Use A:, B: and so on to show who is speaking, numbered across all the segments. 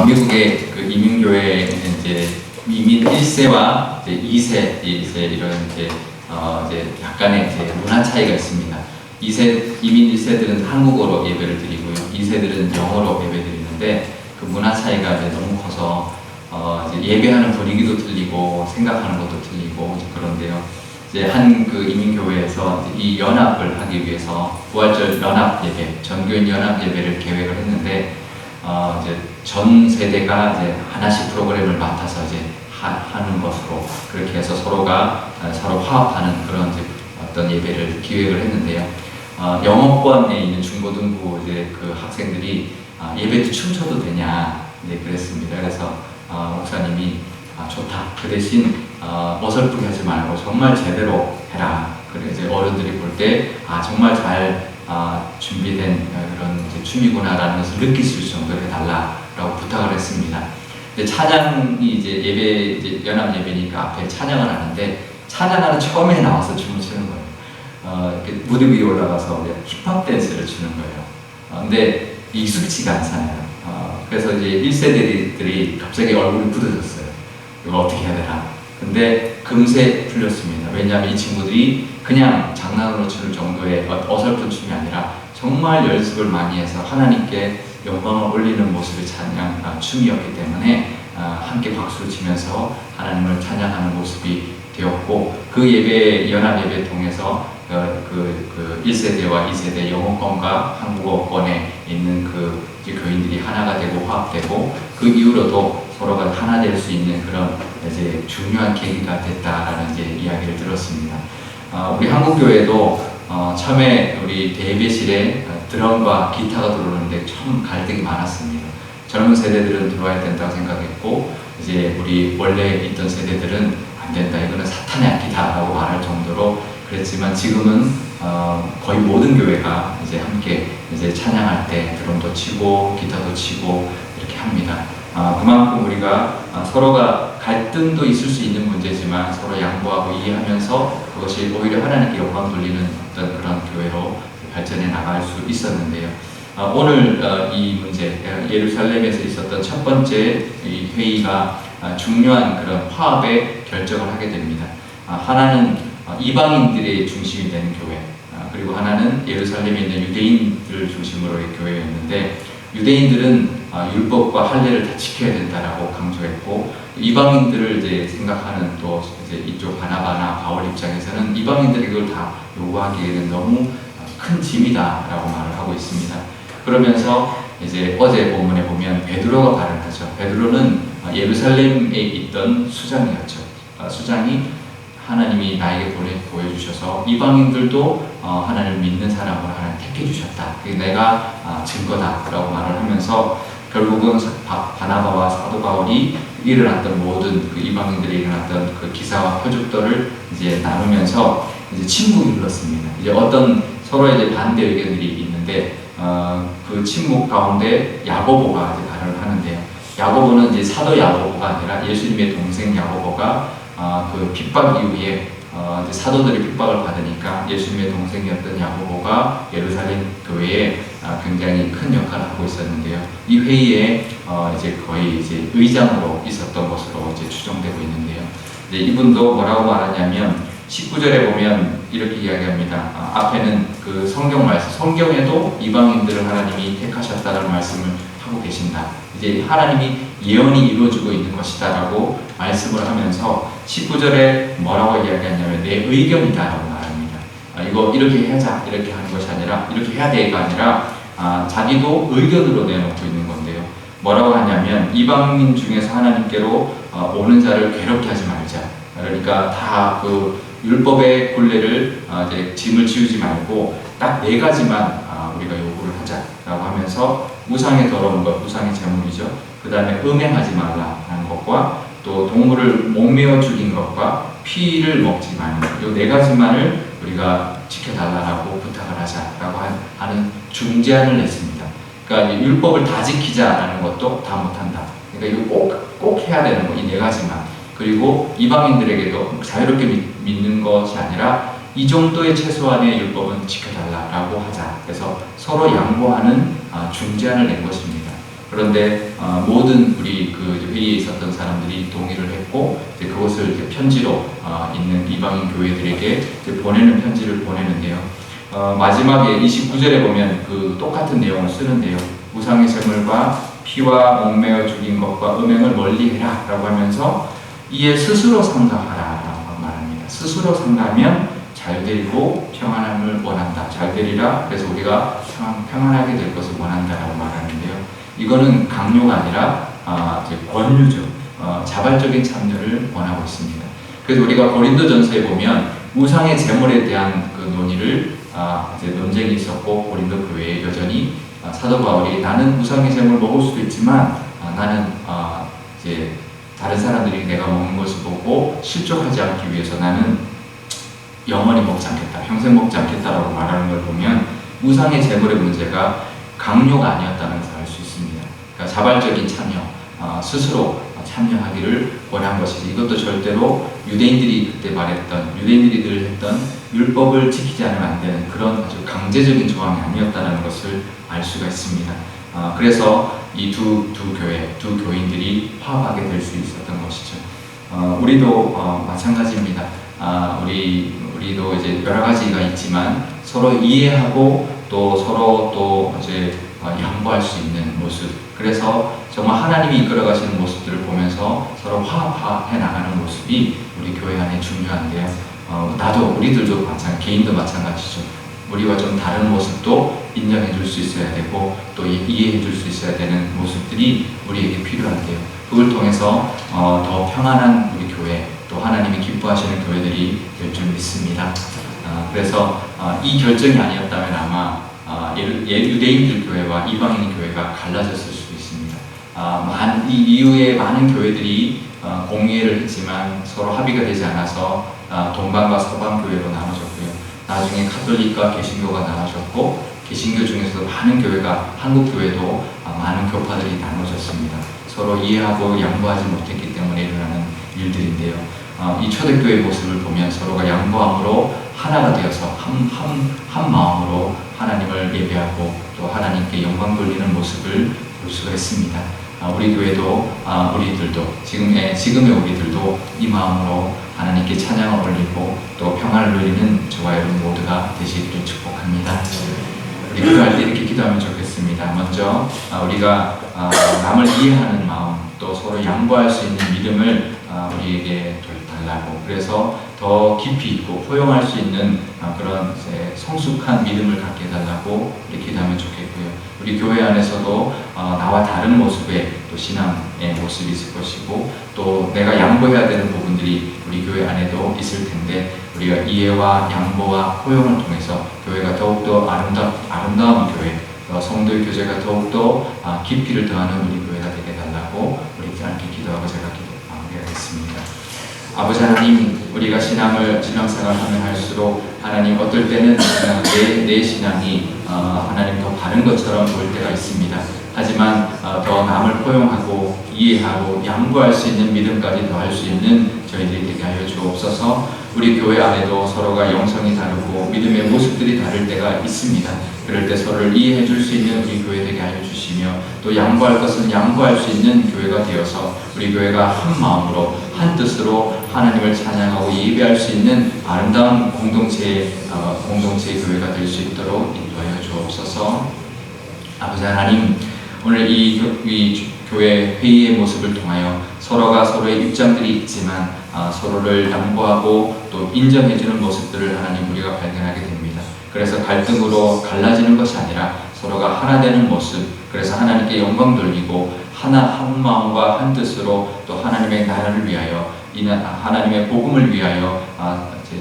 A: 미국의 그 이민교회에는 이제 이민 1세와 이제 2세 이런 이제 약간의 이제 문화 차이가 있습니다. 이민 1세들은 한국어로 예배를 드리고요. 2세들은 영어로 예배 드리는데 그 문화 차이가 이제 너무 커서 이제 예배하는 분위기도 틀리고 생각하는 것도 틀리고 그런데요. 이제 한 그 이민교회에서 이 연합을 하기 위해서 부활절 연합 예배, 전교인 연합 예배를 계획을 했는데 이제 전 세대가 이제 하나씩 프로그램을 맡아서 이제 하는 것으로 그렇게 해서 서로가 서로 화합하는 그런 이제 어떤 예배를 기획을 했는데요. 영어권에 있는 중고등부 이제 그 학생들이 예배 때 춤춰도 되냐 이제 그랬습니다. 그래서 목사님이 좋다. 그 대신 어설프게 하지 말고 정말 제대로 해라. 그리고 이제 어른들이 볼 때 정말 잘 준비된 그런 이제 춤이구나라는 것을 느낄 수 있을 정도로 해달라라고 부탁을 했습니다. 이제 찬양이 이제 연합 예배니까 앞에 찬양을 하는데 찬양하는 처음에 나와서 춤을 추는 거예요. 무대 위에 올라가서 힙합 댄스를 추는 거예요. 근데 익숙치가 않잖아요. 그래서 이제 1세대들이 갑자기 얼굴이 굳어졌어요. 이걸 어떻게 해야 되나. 근데 금세 풀렸습니다. 왜냐하면 이 친구들이 그냥 장난으로 추는 정도의 어설픈 춤이 아니라 정말 연습을 많이 해서 하나님께 영광을 올리는 모습의 춤이었기 때문에 함께 박수를 치면서 하나님을 찬양하는 모습이 되었고 그 예배, 연합 예배 통해서 그 1세대와 2세대 영어권과 한국어권에 있는 그 교인들이 하나가 되고 화합되고 그 이후로도 서로가 하나 될 수 있는 그런 이제 중요한 계기가 됐다라는 이제 이야기를 들었습니다. 우리 한국교회도 처음에 우리 대예배실에 드럼과 기타가 들어오는데 참 갈등이 많았습니다. 젊은 세대들은 들어와야 된다고 생각했고 이제 우리 원래 있던 세대들은 안 된다. 이거는 사탄의 악기다라고 말할 정도로 그랬지만 지금은 거의 모든 교회가 이제 함께 이제 찬양할 때 드럼도 치고 기타도 치고 이렇게 합니다. 그만큼 우리가 서로가 갈등도 있을 수 있는 문제지만 서로 양보하고 이해하면서 그것이 오히려 하나님께 영광 돌리는 어떤 그런 교회로 발전해 나갈 수 있었는데요. 오늘 이 문제, 예루살렘에서 있었던 첫 번째 이 회의가 중요한 그런 화합의 결정을 하게 됩니다. 하나는 이방인들의 중심이 되는 교회, 그리고 하나는 예루살렘에 있는 유대인들을 중심으로의 교회였는데 유대인들은 율법과 할례를 다 지켜야 된다라고 강조했고 이방인들을 이제 생각하는 또 이제 이쪽 바나바나 바울 입장에서는 이방인들이 이걸 다 요구하기에는 너무 큰 짐이다라고 말을 하고 있습니다. 그러면서 이제 어제 본문에 보면 베드로가 발언하죠. 베드로는 예루살렘에 있던 수장이었죠. 수장이 하나님이 나에게 보여주셔서 이방인들도 하나님을 믿는 사람으로 하나님 택해 주셨다. 그게 내가 증거다라고 말을 하면서 결국은 바나바와 사도 바울이 일어났던 모든 그 이방인들이 일어났던 그 기사와 표적들을 이제 나누면서 이제 침묵이 흘렀습니다. 이제 어떤 서로 이제 반대 의견들이 있는데 그 침묵 가운데 야고보가 이제 발언을 하는데요. 야고보는 이제 사도 야고보가 아니라 예수님의 동생 야고보가 그 핍박 이후에 이제 사도들이 핍박을 받으니까 예수님의 동생이었던 야고보가 예루살렘 교회에 굉장히 큰 역할을 하고 있었는데요. 이 회의에 이제 거의 이제 의장으로 있었던 것으로 이제 추정되고 있는데요. 이제 이분도 뭐라고 말하냐면 19절에 보면 이렇게 이야기합니다. 앞에는 그 성경 말씀, 성경에도 이방인들을 하나님이 택하셨다는 말씀을 하고 계신다. 이제 하나님이 예언이 이루어지고 있는 것이다라고 말씀을 하면서 19절에 뭐라고 이야기하냐면 내 의견이다라고 말합니다. 이거 이렇게 하자 이렇게 하는 것이 아니라 이렇게 해야 되가 아니라 자기도 의견으로 내놓고 있는 건데요. 뭐라고 하냐면 이방인 중에서 하나님께로 오는 자를 괴롭게 하지 말자. 그러니까 다 그 율법의 굴레를 이제 짐을 지우지 말고 딱 4가지만 우리가 요구를 하자라고 하면서 우상의 더러운 것, 우상의 제물이죠. 그 다음에 음행하지 말라라는 것과 또 동물을 목매어 죽인 것과 피를 먹지 말는 것, 이 4가지만을 우리가 지켜달라고 부탁을 하자라고 하는 중재안을 냈습니다. 그러니까 율법을 다 지키자라는 것도 다 못한다. 그러니까 이거 꼭 해야 되는 거, 이 4가지만. 그리고 이방인들에게도 자유롭게 믿는 것이 아니라 이 정도의 최소한의 율법은 지켜달라고 하자. 그래서 서로 양보하는 중재안을 낸 것입니다. 그런데 모든 우리 그 회의에 있었던 사람들이 동의를 했고 이제 그것을 이제 편지로 있는 이방인 교회들에게 이제 보내는 편지를 보내는데요. 마지막에 29절에 보면 그 똑같은 내용을 쓰는데요. 우상의 제물과 피와 목매어 죽인 것과 음행을 멀리해라 라고 하면서 이에 스스로 상가하라 라고 말합니다. 스스로 상가하면 잘되고 평안함을 원한다. 잘되리라. 그래서 우리가 평안하게 될 것을 원한다라고 말하는데요. 이거는 강요가 아니라 이제 권유죠. 자발적인 참여를 원하고 있습니다. 그래서 우리가 고린도전서에 보면 우상의 제물에 대한 그 논의를 이제 논쟁이 있었고 고린도 교회에 여전히 사도 바울이 나는 우상의 제물 먹을 수도 있지만 나는 이제 다른 사람들이 내가 먹는 것을 보고 실족하지 않기 위해서 나는 영원히 먹지 않겠다, 평생 먹지 않겠다라고 말하는 걸 보면 우상의 제물의 문제가 강요가 아니었다는 것을 알 수 있습니다. 그러니까 자발적인 참여, 스스로 참여하기를 원한 것이지 이것도 절대로 유대인들이 그때 말했던 유대인들이 늘 했던 율법을 지키지 않으면 안 되는 그런 아주 강제적인 조항이 아니었다는 것을 알 수가 있습니다. 그래서 이 두 교인들이 화합하게 될 수 있었던 것이죠. 우리도 마찬가지입니다. 우리도 이제 여러 가지가 있지만 서로 이해하고 또 서로 또 이제 양보할 수 있는 모습. 그래서 정말 하나님이 이끌어가시는 모습들을 보면서 서로 화합해 나가는 모습이 우리 교회 안에 중요한데요. 우리들도 개인도 마찬가지죠. 우리와 좀 다른 모습도 인정해 줄 수 있어야 되고 또 이해해 줄 수 있어야 되는 모습들이 우리에게 필요한데요. 그걸 통해서 더 평안한 우리 교회 또 하나님이 기뻐하시는 교회들이 될 줄 믿습니다. 그래서 이 결정이 아니었다면 아마 유대인들 교회와 이방인 교회가 갈라졌을 수도 있습니다. 이 이후에 많은 교회들이 공의회를 했지만 서로 합의가 되지 않아서 동방과 서방 교회로 나눠졌고요. 나중에 카톨릭과 개신교가 나눠졌고 개신교 중에서도 많은 교회가 한국 교회도 많은 교파들이 나눠졌습니다. 서로 이해하고 양보하지 못했기 때문에 일어나는 일들인데요. 이 초대교회의 모습을 보면 서로가 양보함으로 하나가 되어서 한 마음으로 하나님을 예배하고 또 하나님께 영광 돌리는 모습을 볼 수가 있습니다. 우리 교회도 우리들도 지금의 우리들도 이 마음으로 하나님께 찬양을 올리고 또 평안을 누리는 저와 여러분 모두가 되시기를 축복합니다. 우리 기도할 때 이렇게 기도하면 좋겠습니다. 먼저 우리가 남을 이해하는 마음 또 서로 양보할 수 있는 믿음을 우리에게 달라고 그래서 더 깊이 있고 포용할 수 있는 그런 성숙한 믿음을 갖게 해달라고 이렇게 기도하면 좋겠고요. 우리 교회 안에서도 나와 다른 모습의 또 신앙의 모습이 있을 것이고 또 내가 양보해야 되는 부분들이 우리 교회 안에도 있을 텐데 우리가 이해와 양보와 포용을 통해서 교회가 더욱더 아름다운 교회 성도의 교제가 더욱더 깊이를 더하는 우리 교회가 되게 해달라고 우리 짧게 기도하고 제가 마무리하겠습니다. 아버지 하나님, 우리가 신앙생활 하면 할수록 하나님 어떨 때는 내 신앙이 하나님 더 바른 것처럼 보일 때가 있습니다. 하지만 더 남을 포용하고 이해하고 양보할 수 있는 믿음까지 더할 수 있는 저희들이 되게 하여 주옵소서. 우리 교회 안에도 서로가 영성이 다르고 믿음의 모습들이 다를 때가 있습니다. 그럴 때 서로를 이해해 줄 수 있는 우리 교회 되게 하여 주시며 또 양보할 것은 양보할 수 있는 교회가 되어서 우리 교회가 한 마음으로 한 뜻으로 하나님을 찬양하고 예배할 수 있는 아름다운 공동체의 교회가 될 수 있도록 인도하여 주옵소서. 아버지 하나님, 오늘 이 교회 회의의 모습을 통하여 서로가 서로의 입장들이 있지만 서로를 양보하고 또 인정해주는 모습들을 하나님 우리가 발견하게 됩니다. 그래서 갈등으로 갈라지는 것이 아니라 서로가 하나 되는 모습, 그래서 하나님께 영광 돌리고 한 마음과 한 뜻으로 또 하나님의 나라를 위하여 하나님의 복음을 위하여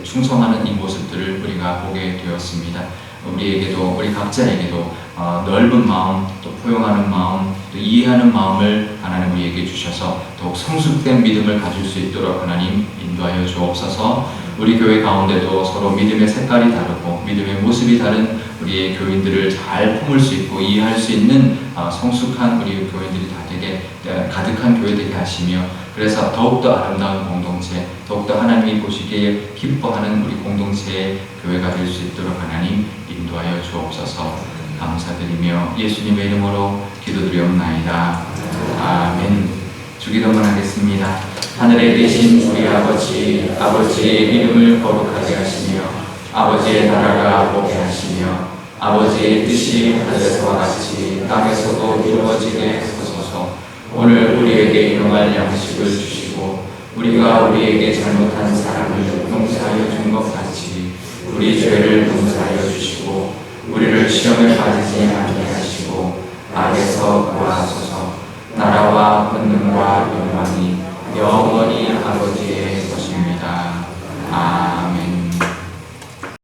A: 충성하는 이 모습들을 우리가 보게 되었습니다. 우리 각자에게도 넓은 마음, 또 포용하는 마음, 또 이해하는 마음을 하나님 우리에게 주셔서 더욱 성숙된 믿음을 가질 수 있도록 하나님 인도하여 주옵소서. 우리 교회 가운데도 서로 믿음의 색깔이 다르고 믿음의 모습이 다른 우리의 교인들을 잘 품을 수 있고 이해할 수 있는 성숙한 우리 교인들이 다 되게 가득한 교회 되게 하시며 그래서 더욱더 아름다운 공동체, 더욱더 하나님이 보시기에 기뻐하는 우리 공동체의 교회가 될 수 있도록 하나님 인도하여 주옵소서. 감사드리며 예수님의 이름으로 기도드리옵나이다. 아멘. 주기도문 하겠습니다. 하늘에 계신 우리 아버지, 아버지의 이름을 거룩하게 하시며 아버지의 나라가 오게 하시며 아버지의 뜻이 하늘에서와 같이 땅에서도 이루어지게 하소서. 오늘 우리에게 일용할 양식을 주시고 우리가 우리에게 잘못한 사람을 용서하여 준 것 같이 우리 죄를 용서하여 주시고 우리를 시험에 빠지지 않게 하시고 악에서